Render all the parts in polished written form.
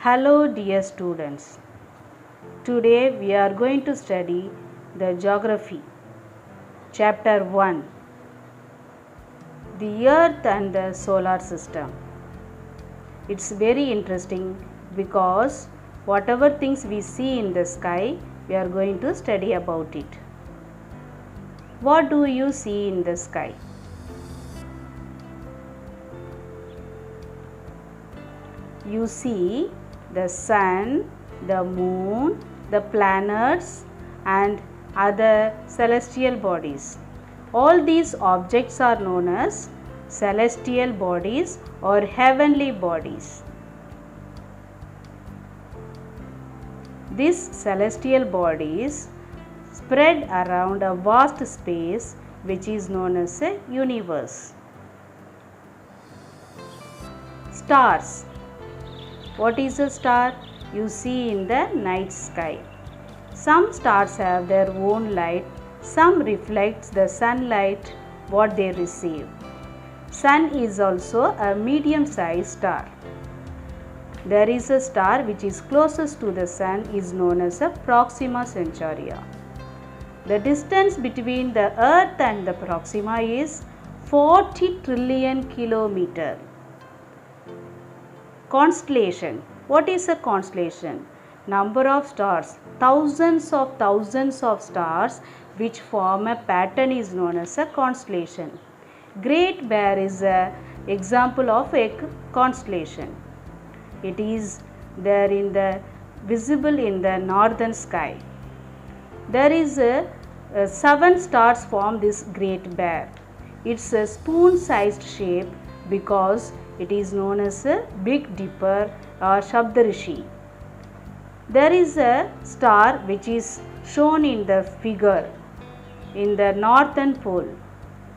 Hello dear students. Today we are going to study the geography. Chapter 1, the earth and the solar system. It's very interesting because whatever things we see in the sky, we are going to study about it. What do you see in the sky? You see the sun, the moon, the planets and other celestial bodies. All these objects are known as celestial bodies or heavenly bodies. These celestial bodies spread around a vast space which is known as a universe. Stars. What is a star? You see in the night sky. Some stars have their own light, some reflects the sunlight what they receive. Sun is also a medium-sized star. There is a star which is closest to the sun is known as a Proxima Centauri. The distance between the earth and the Proxima is 40 trillion kilometers. Constellation. What is a constellation? Number of stars, thousands of stars which form a pattern is known as a constellation. Great Bear is an example of a constellation. It is there in the visible in the northern sky. There is 7 stars form this Great Bear. It's a spoon-sized shape because it is known as a Big Dipper or Shabdarishi. There is a star which is shown in the figure in the northern pole.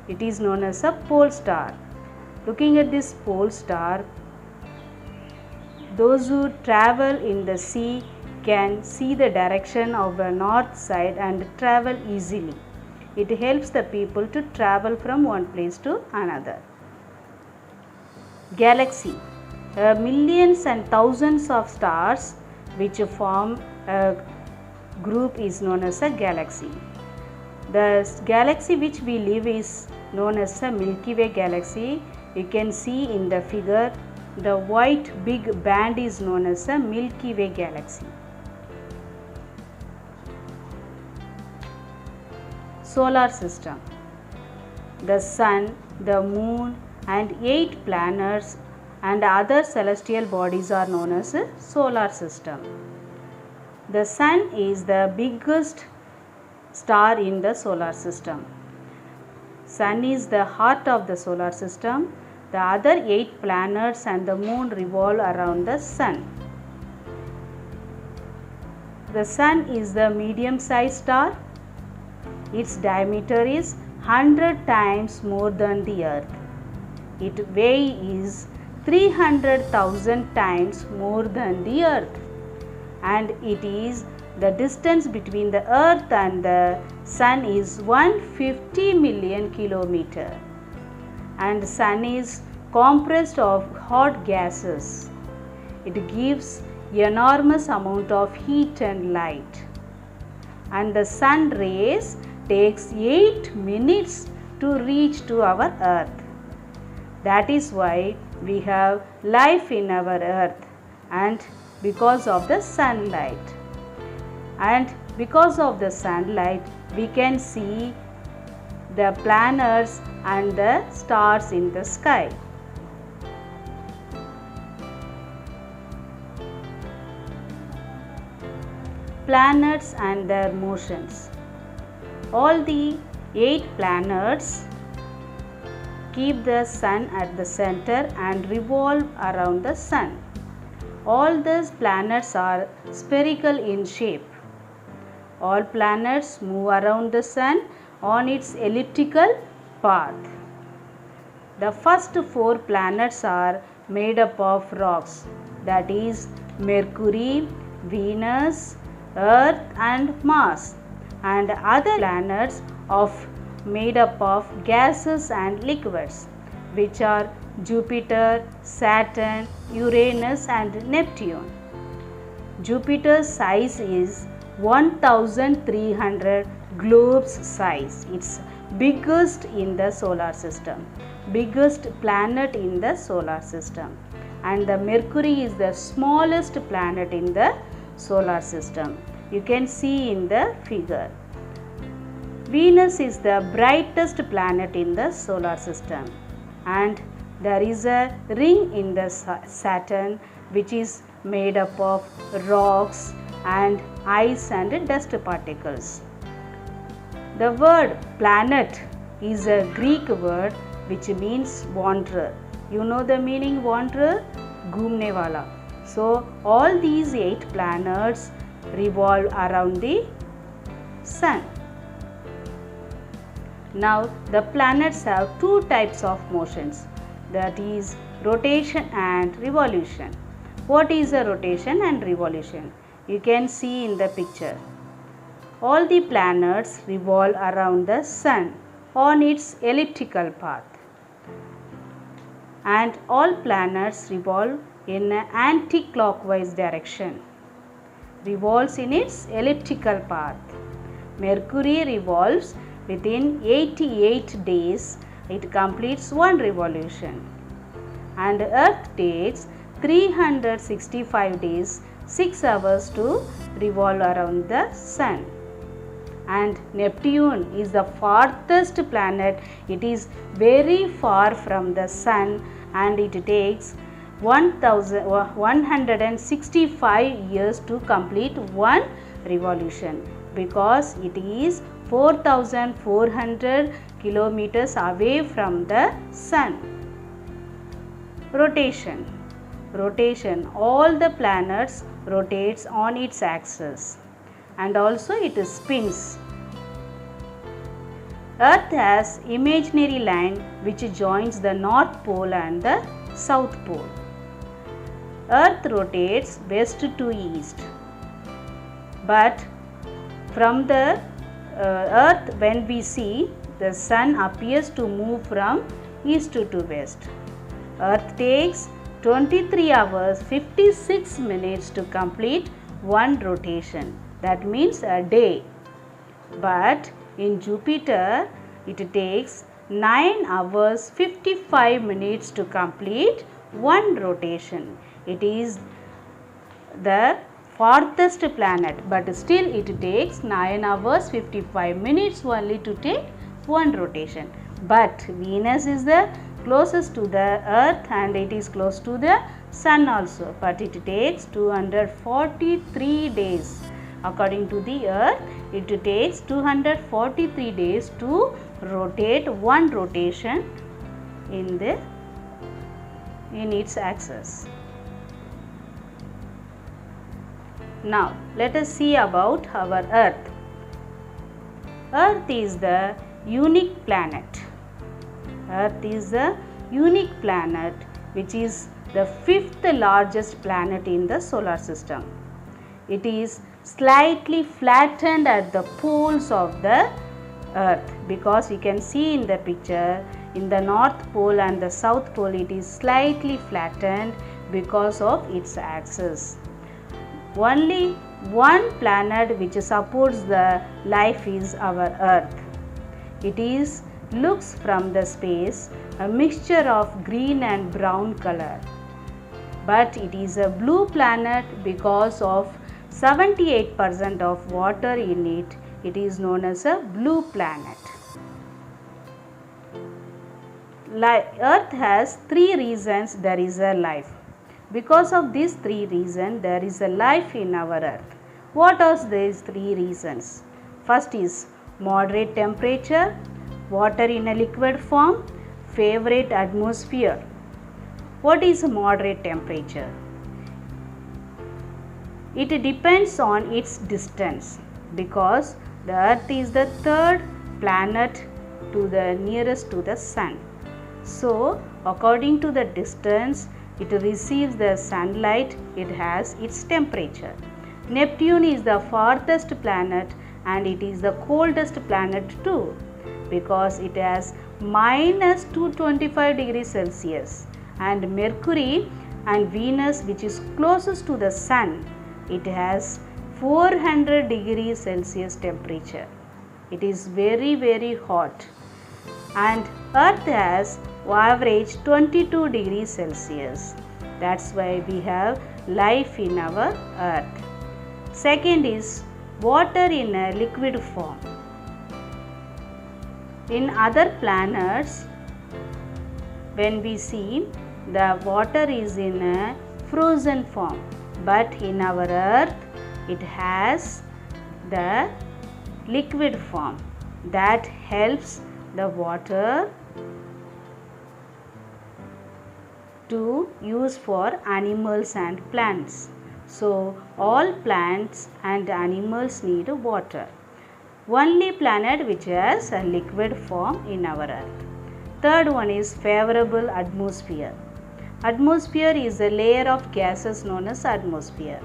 It is known as a pole star. Looking at this pole star, those who travel in the sea can see the direction of the north side and travel easily. It helps the people to travel from one place to another. Galaxy. Millions and thousands of stars which form a group is known as a galaxy. The galaxy which we live is known as a Milky Way galaxy. You can see in the figure the white big band is known as a Milky Way galaxy. Solar system. The sun, the moon and 8 planets and other celestial bodies are known as a solar system. The sun is the biggest star in the solar system. Sun is the heart of the solar system. The other 8 planets and the moon revolve around the sun. The sun is the medium-sized star. Its diameter is 100 times more than the earth. Its weight is 300,000 times more than the earth, and it is the distance between the earth and the sun is 150 million kilometers, and the sun is compressed of hot gases. It gives enormous amount of heat and light, and the sun rays takes 8 minutes to reach to our earth. That is why we have life in our earth, and because of the sunlight. And because of the sunlight, we can see the planets and the stars in the sky. Planets and their motions. All the 8 planets keep the sun at the center and revolve around the sun. All these planets are spherical in shape. All planets move around the sun on its elliptical path. The first 4 planets are made up of rocks, that is Mercury, Venus, Earth and Mars, and other planets made up of gases and liquids, which are Jupiter, Saturn, Uranus and Neptune. Jupiter's size is 1300 globes size. It's biggest in the solar system, biggest planet in the solar system. And the Mercury is the smallest planet in the solar system. You can see in the figure. Venus is the brightest planet in the solar system, and there is a ring in the Saturn which is made up of rocks and ice and dust particles. The word planet is a Greek word which means wanderer. You know the meaning wanderer? Ghumne wala. So all these 8 planets revolve around the sun. Now the planets have 2 types of motions, that is rotation and revolution. What is a rotation and revolution? You can see in the picture. All the planets revolve around the sun on its elliptical path, and all planets revolve in an anti-clockwise direction, revolves in its elliptical path. Mercury revolves within 88 days, it completes 1 revolution, and Earth takes 365 days, 6 hours to revolve around the sun. And Neptune is the farthest planet. It is very far from the sun, and it takes 165 years to complete 1 revolution, because it is 4400 kilometers away from the sun. Rotation. All the planets rotates on its axis, and also it spins. Earth has imaginary line which joins the North Pole and the South Pole. Earth rotates west to east, but from the Earth, when we see, the sun appears to move from east to west. Earth takes 23 hours 56 minutes to complete 1 rotation. That means a day. But in Jupiter, it takes 9 hours 55 minutes to complete 1 rotation. It is the farthest planet, but still it takes 9 hours 55 minutes only to take 1 rotation. But Venus is the closest to the Earth, and it is close to the sun also, but it takes 243 days. According to the Earth, it takes 243 days to rotate 1 rotation in its axis. Now let us see about our Earth. Earth is the unique planet. Earth is the unique planet which is the 5th largest planet in the solar system. It is slightly flattened at the poles of the Earth, because you can see in the picture, in the North Pole and the South Pole it is slightly flattened because of its axis. Only one planet which supports the life is our Earth. It looks from the space a mixture of green and brown color, but it is a blue planet because of 78% of water in it. It is known as a blue planet. Earth has 3 reasons there is a life. Because of these 3 reasons, there is a life in our Earth. What are these 3 reasons? First is moderate temperature, water in a liquid form, favorite atmosphere. What is moderate temperature? It depends on its distance, because the Earth is the 3rd planet to the nearest to the sun. So according to the distance it receives the sunlight, it has its temperature. Neptune is the farthest planet, and it is the coldest planet too, because it has minus 225 degrees Celsius. And Mercury and Venus, which is closest to the sun, it has 400 degrees Celsius temperature. It is very, very hot. And Earth has average 22 degrees Celsius. That's why we have life in our Earth. Second is water in a liquid form. In other planets, when we see, the water is in a frozen form, but in our Earth it has the liquid form that helps the water to use for animals and plants. So all plants and animals need water. Only planet which has a liquid form in our Earth. Third one is favorable atmosphere. Atmosphere is a layer of gases known as atmosphere.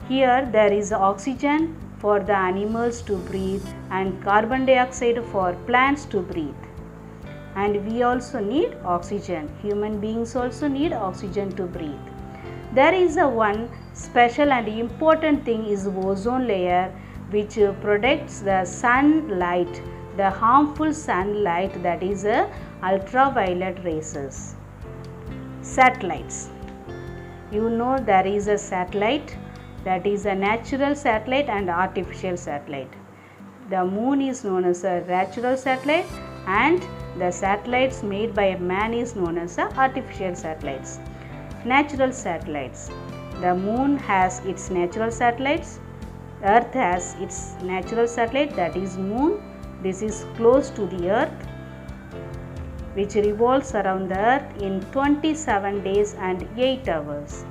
Here there is oxygen for the animals to breathe and carbon dioxide for plants to breathe. And we also need oxygen. Human beings also need oxygen to breathe. There is a one special and important thing is ozone layer, which protects the sunlight, the harmful sunlight, that is ultraviolet rays. Satellites. You know there is a satellite, that is a natural satellite and artificial satellite. The moon is known as a natural satellite and the satellites made by man is known as artificial satellites. Natural satellites. The moon has its natural satellites. Earth has its natural satellite, that is moon. This is close to the earth, which revolves around the earth in 27 days and 8 hours.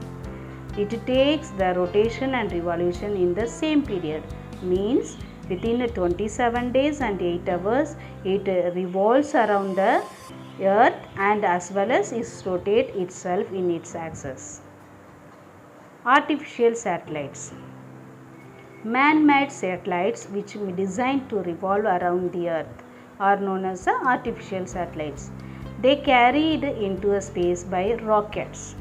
It takes the rotation and revolution in the same period, means within 27 days and 8 hours it revolves around the earth and as well as it rotates itself in its axis. Artificial satellites. Man-made satellites which are designed to revolve around the earth are known as artificial satellites. They carried into space by rockets.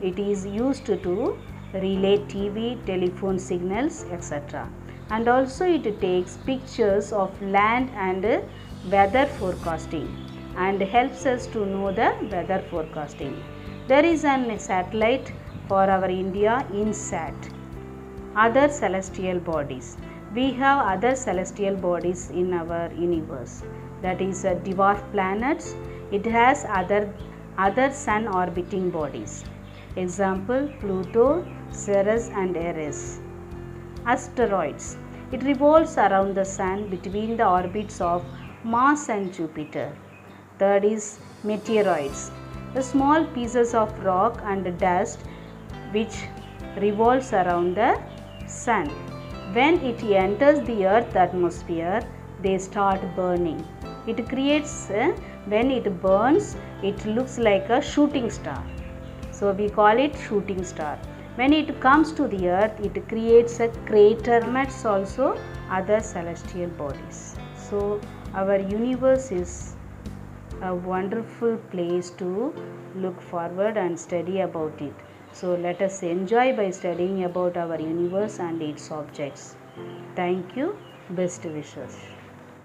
It is used to relay TV, telephone signals, etc. And also it takes pictures of land and weather forecasting and helps us to know the weather forecasting. There is a satellite for our India, INSAT. Other celestial bodies. We have other celestial bodies in our universe. That is dwarf planets. It has other sun orbiting bodies. Example, Pluto, Ceres and Eris. Asteroids. It revolves around the sun between the orbits of Mars and Jupiter. Third is meteoroids. The small pieces of rock and dust which revolves around the sun. When it enters the earth atmosphere, they start burning. It creates, when it burns, it looks like a shooting star. So we call it shooting star. When it comes to the earth, it creates a crater. Comets also other celestial bodies. So our universe is a wonderful place to look forward and study about it. So let us enjoy by studying about our universe and its objects. Thank you. Best wishes.